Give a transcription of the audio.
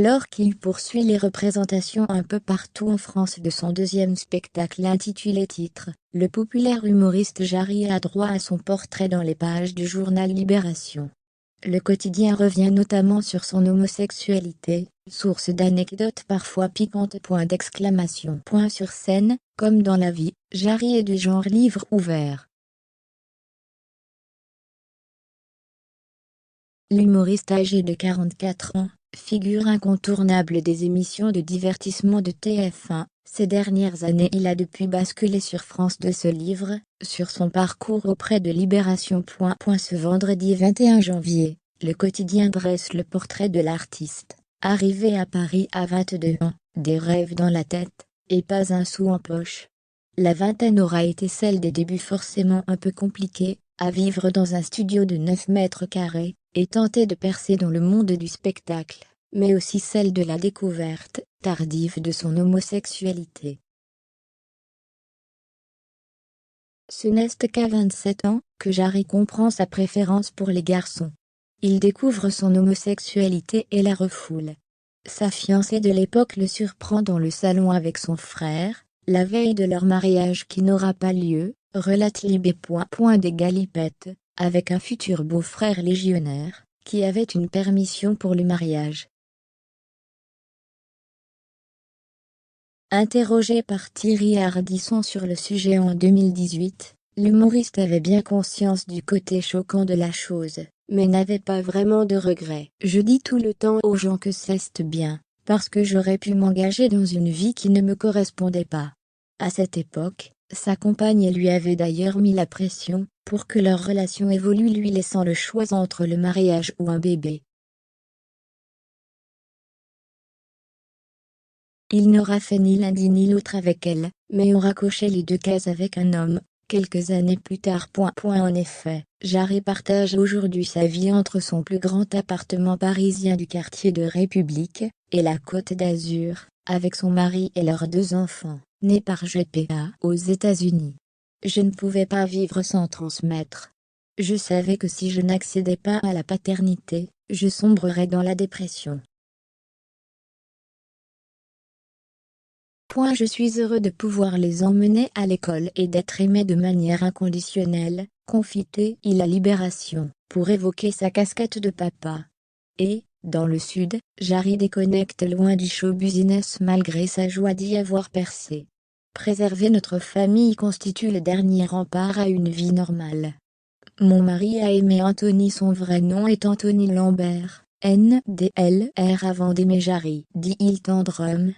Alors qu'il poursuit les représentations un peu partout en France de son deuxième spectacle intitulé Titre, le populaire humoriste Jarry a droit à son portrait dans les pages du journal Libération. Le quotidien revient notamment sur son homosexualité, source d'anecdotes parfois piquantes. Sur scène, comme dans la vie, Jarry est du genre livre ouvert. L'humoriste âgé de 44 ans, figure incontournable des émissions de divertissement de TF1, ces dernières années il a depuis basculé sur France 2. Ce livre, sur son parcours auprès de Libération. Ce vendredi 21 janvier, le quotidien dresse le portrait de l'artiste, arrivé à Paris à 22 ans, des rêves dans la tête, et pas un sou en poche. La vingtaine aura été celle des débuts forcément un peu compliqués, à vivre dans un studio de 9 mètres carrés, et tenter de percer dans le monde du spectacle, mais aussi celle de la découverte, tardive de son homosexualité. Ce n'est qu'à 27 ans, que Jarry comprend sa préférence pour les garçons. Il découvre son homosexualité et la refoule. Sa fiancée de l'époque le surprend dans le salon avec son frère, la veille de leur mariage qui n'aura pas lieu, relate Libé. Des galipettes, avec un futur beau-frère légionnaire, qui avait une permission pour le mariage. Interrogé par Thierry Ardisson sur le sujet en 2018, l'humoriste avait bien conscience du côté choquant de la chose, mais n'avait pas vraiment de regrets. Je dis tout le temps aux gens que c'est bien, parce que j'aurais pu m'engager dans une vie qui ne me correspondait pas. À cette époque, sa compagne lui avait d'ailleurs mis la pression, pour que leur relation évolue lui laissant le choix entre le mariage ou un bébé. Il n'aura fait ni l'un ni l'autre avec elle, mais aura coché les 2 cases avec un homme, quelques années plus tard. En effet, Jarry partage aujourd'hui sa vie entre son plus grand appartement parisien du quartier de République, et la Côte d'Azur, avec son mari et leurs 2 enfants, nés par GPA aux États-Unis. Je ne pouvais pas vivre sans transmettre. Je savais que si je n'accédais pas à la paternité, je sombrerais dans la dépression. Je suis heureux de pouvoir les emmener à l'école et d'être aimé de manière inconditionnelle, confie-t-il à Libération, pour évoquer sa casquette de papa. Et, dans le Sud, Jarry déconnecte loin du show business malgré sa joie d'y avoir percé. Préserver notre famille constitue le dernier rempart à une vie normale. Mon mari a aimé Anthony, son vrai nom est Anthony Lambert, NDLR avant d'aimer Jarry, dit-il tendrement,